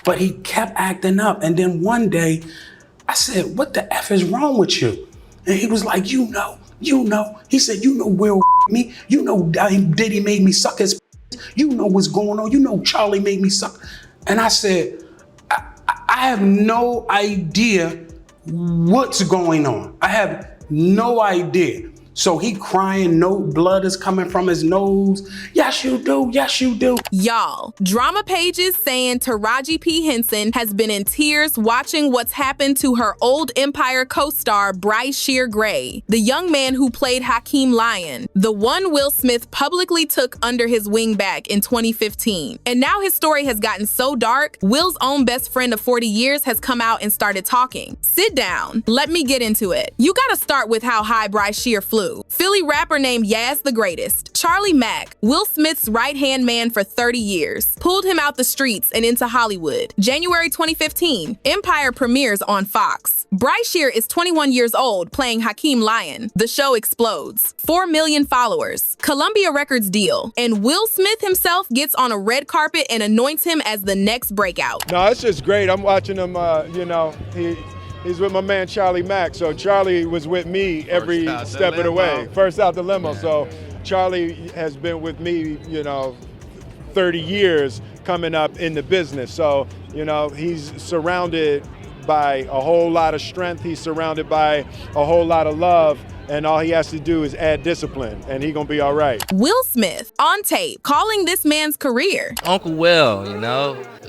But he kept acting up. And then one day, I said, what the F is wrong with you? And he was like, you know. He said, you know Will me. You know Diddy made me suck his. You know what's going on. You know Charlie made me suck. And I said, I have no idea what's going on. I have no idea. So he crying, no blood is coming from his nose. Yes, you do. Yes, you do. Y'all, drama pages saying Taraji P. Henson has been in tears watching what's happened to her old Empire co-star Bryshere Gray, the young man who played Hakeem Lyon, the one Will Smith publicly took under his wing back in 2015. And now his story has gotten so dark, Will's own best friend of 40 years has come out and started talking. Sit down. Let me get into it. You gotta start with how high Bryshere flew. Philly rapper named Yaz the Greatest, Charlie Mack, Will Smith's right-hand man for 30 years, pulled him out the streets and into Hollywood. January 2015, Empire premieres on Fox. Bryshere is 21 years old, playing Hakeem Lyon. The show explodes. 4 million followers. Columbia Records deal. And Will Smith himself gets on a red carpet and anoints him as the next breakout. No, it's just great. I'm watching him, He's with my man Charlie Mack. So Charlie was with me every step of the way. First out the limo. So Charlie has been with me, 30 years coming up in the business. So, he's surrounded by a whole lot of strength. He's surrounded by a whole lot of love. And all he has to do is add discipline, and he gonna be all right. Will Smith, on tape, calling this man's career Uncle Will,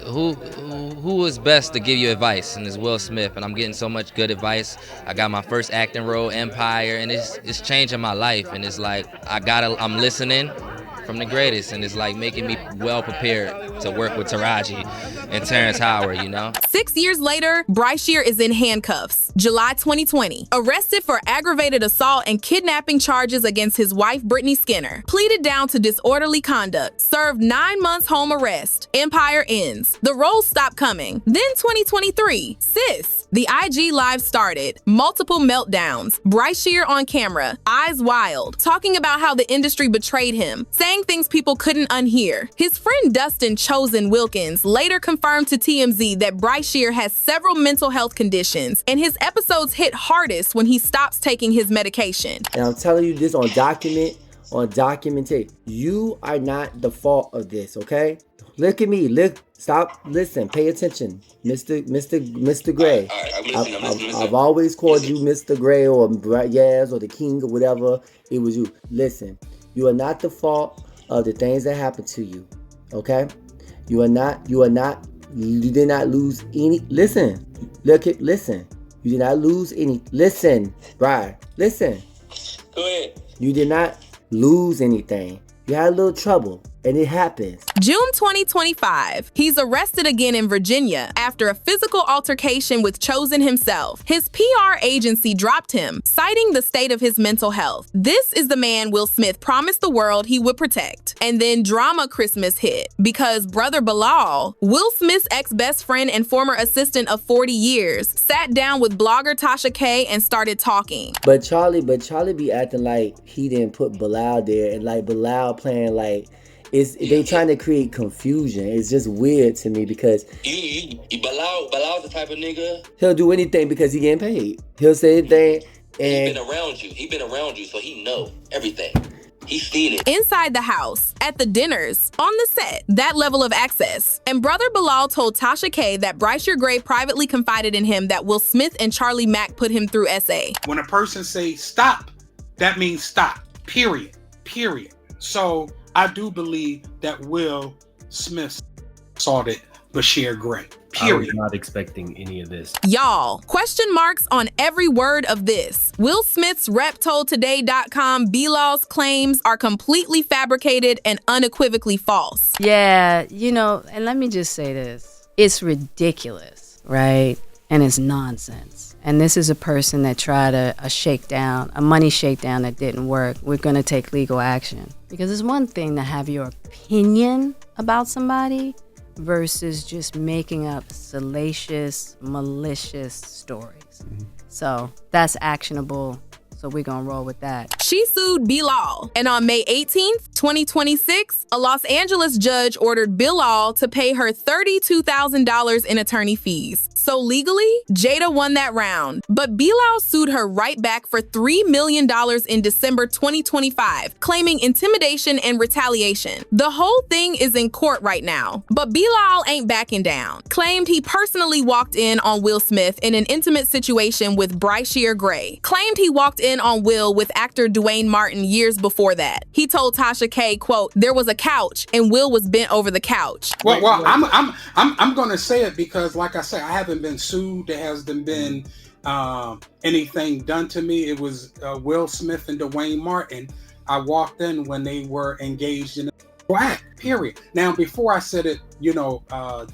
who is best to give you advice? And it's Will Smith, and I'm getting so much good advice. I got my first acting role, Empire, and it's changing my life. And it's like I'm listening from the greatest, and it's like making me well prepared to work with Taraji and Terrence Howard, 6 years later, Bryshere is in handcuffs. July 2020, arrested for aggravated assault and kidnapping charges against his wife, Brittany Skinner. Pleaded down to disorderly conduct. Served 9 months home arrest. Empire ends. The roles stop coming. Then 2023, Sis. The IG Live started. Multiple meltdowns. Bryshere on camera, eyes wild, talking about how the industry betrayed him, saying things people couldn't unhear. His friend Dustin Chosen Wilkins later confirmed to TMZ that Bryshere has several mental health conditions, and his episodes hit hardest when he stops taking his medication. And I'm telling you this on documentation. You are not the fault of this, okay? Look at me. Stop. Listen. Pay attention, Mr. Gray. I've always called you Mr. Gray or Yaz or the King or whatever. It was you. Listen. You are not the fault of the things that happened to you. Okay? You did not lose any. Listen. Listen. You did not lose any. Listen, Brian. Listen. Go ahead. You did not lose anything. You had a little trouble, and it happens. June 2025, he's arrested again in Virginia after a physical altercation with Chosen himself. His PR agency dropped him, citing the state of his mental health. This is the man Will Smith promised the world he would protect. And then drama Christmas hit, because brother Bilal, Will Smith's ex-best friend and former assistant of 40 years, sat down with blogger Tasha K and started talking. But Charlie be acting like he didn't put Bilal there, and like Bilal playing like they trying to create confusion. It's just weird to me because Bilal's the type of nigga. He'll do anything because he getting paid. He'll say anything. And He been around you, so he know everything. He's seen it. Inside the house, at the dinners, on the set, that level of access. And brother Bilal told Tasha K that Bryshere Gray privately confided in him that Will Smith and Charlie Mack put him through SA. When a person say stop, that means stop. Period. So I do believe that Will Smith assaulted Bryshere Gray. I was not expecting any of this. Y'all, question marks on every word of this. Will Smith's rep told Today.com Bilal's claims are completely fabricated and unequivocally false. Yeah, and let me just say this. It's ridiculous, right? And it's nonsense. And this is a person that tried a money shakedown that didn't work. We're going to take legal action. Because it's one thing to have your opinion about somebody versus just making up salacious, malicious stories. So that's actionable. So we're going to roll with that. She sued Bilal. And on May 18th, 2026, a Los Angeles judge ordered Bilal to pay her $32,000 in attorney fees. So legally, Jada won that round. But Bilal sued her right back for $3 million in December 2025, claiming intimidation and retaliation. The whole thing is in court right now. But Bilal ain't backing down. Claimed he personally walked in on Will Smith in an intimate situation with Bryshere Gray. Claimed he walked in on Will with actor Dwayne Martin years before that. He told Tasha K, quote, "There was a couch and Will was bent over the couch." Well, I'm gonna say it because, like I said, I haven't been sued. There hasn't been anything done to me. It was Will Smith and Dwayne Martin. I walked in when they were engaged in a act, period. Now, before I said it,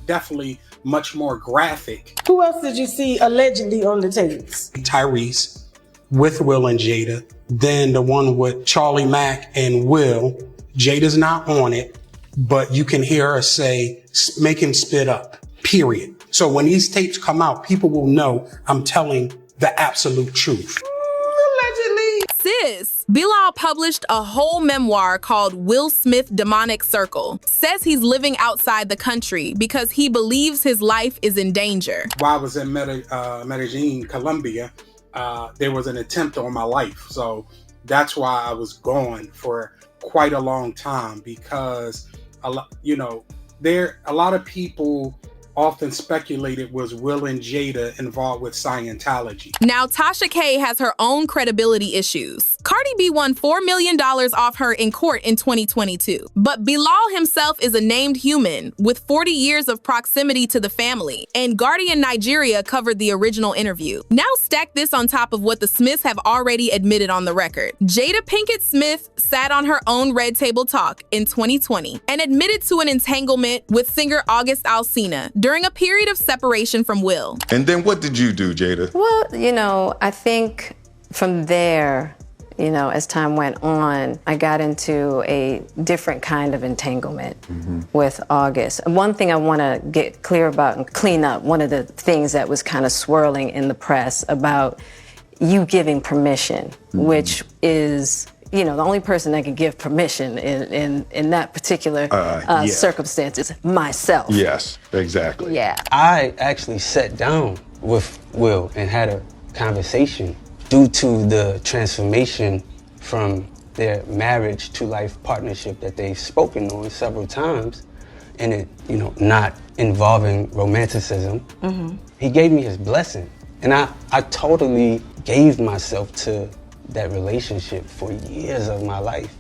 definitely much more graphic. Who else did you see allegedly on the tapes? Tyrese with Will and Jada. Then the one with Charlie Mack and Will. Jada's not on it, but you can hear her say, "Make him spit up," period. So when these tapes come out, people will know I'm telling the absolute truth. Allegedly. Sis, Bilal published a whole memoir called Will Smith Demonic Circle. Says he's living outside the country because he believes his life is in danger. While I was in Medellin, Colombia, there was an attempt on my life. So that's why I was gone for quite a long time, because a lot of people often speculated was Will and Jada involved with Scientology. Now, Tasha K has her own credibility issues. Cardi B won $4 million off her in court in 2022. But Bilal himself is a named human with 40 years of proximity to the family, and Guardian Nigeria covered the original interview. Now stack this on top of what the Smiths have already admitted on the record. Jada Pinkett Smith sat on her own Red Table Talk in 2020 and admitted to an entanglement with singer August Alsina during a period of separation from Will. And then what did you do, Jada? Well, I think from there, as time went on, I got into a different kind of entanglement with August. One thing I want to get clear about and clean up, one of the things that was kind of swirling in the press about you giving permission, which is, the only person that can give permission in that particular circumstance is myself. Yes, exactly. Yeah. I actually sat down with Will and had a conversation due to the transformation from their marriage to life partnership that they've spoken on several times, and it, not involving romanticism. He gave me his blessing, and I totally gave myself to that relationship for years of my life.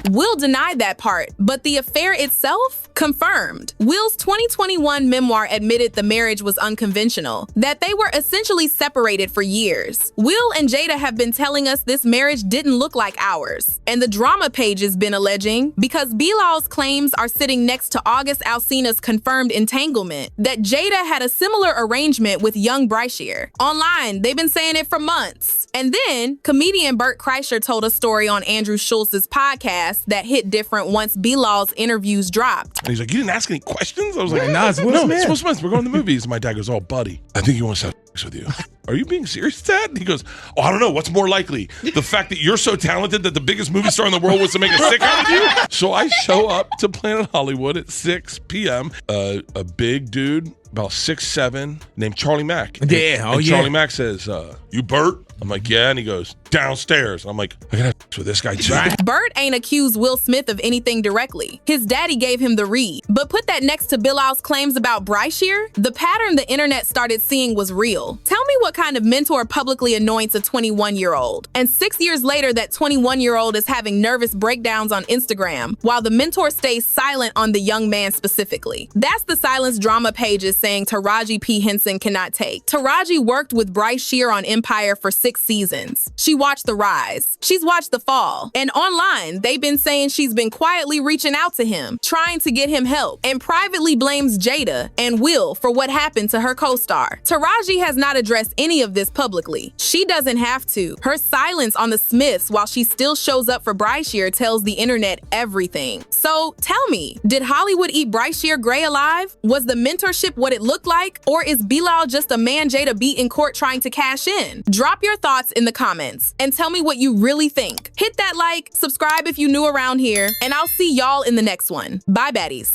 Will denied that part, but the affair itself confirmed. Will's 2021 memoir admitted the marriage was unconventional, that they were essentially separated for years. Will and Jada have been telling us this marriage didn't look like ours, and the drama page has been alleging, because Bilal's claims are sitting next to August Alsina's confirmed entanglement, that Jada had a similar arrangement with young Bryshere. Online, they've been saying it for months. And then, comedian Bert Kreischer told a story on Andrew Schultz's podcast that hit different once Bilal's interviews dropped. And he's like, "You didn't ask any questions?" I was like, "Nah, it's Will Smith. It's Will Smith. We're going to the movies." And my dad goes, "Oh, buddy, I think he wants to have sex with you." "Are you being serious, Dad?" And he goes, "Oh, I don't know. What's more likely? The fact that you're so talented that the biggest movie star in the world was to make a sick out of you?" So I show up to Planet Hollywood at 6 p.m. A big dude, about 6'7", named Charlie Mack. And Charlie Mack says, "You Bert?" I'm like, "Yeah." And he goes, "Downstairs." And I'm like, "I gotta have sex with this guy too." Bert ain't accused Will Smith of anything directly. His daddy gave him the read. But put that next to Bilal's claims about Bryshere, the pattern the internet started seeing was real. Tell me what kind of mentor publicly anoints a 21-year-old. And 6 years later, that 21-year-old is having nervous breakdowns on Instagram, while the mentor stays silent on the young man specifically. That's the silence drama pages saying Taraji P. Henson cannot take. Taraji worked with Bryshere on Empire for 6 seasons. She watched the rise. She's watched the fall. And online, they've been saying she's been quietly reaching out to him, trying to get him help, and privately blames Jada and Will for what happened to her co-star. Taraji has has not addressed any of this publicly. She doesn't have to. Her silence on the Smiths while she still shows up for Bryshere tells the internet everything. So tell me, did Hollywood eat Bryshere Gray alive? Was the mentorship what it looked like? Or is Bilal just a man Jada beat in court trying to cash in? Drop your thoughts in the comments and tell me what you really think. Hit that like, subscribe if you're new around here, and I'll see y'all in the next one. Bye, baddies.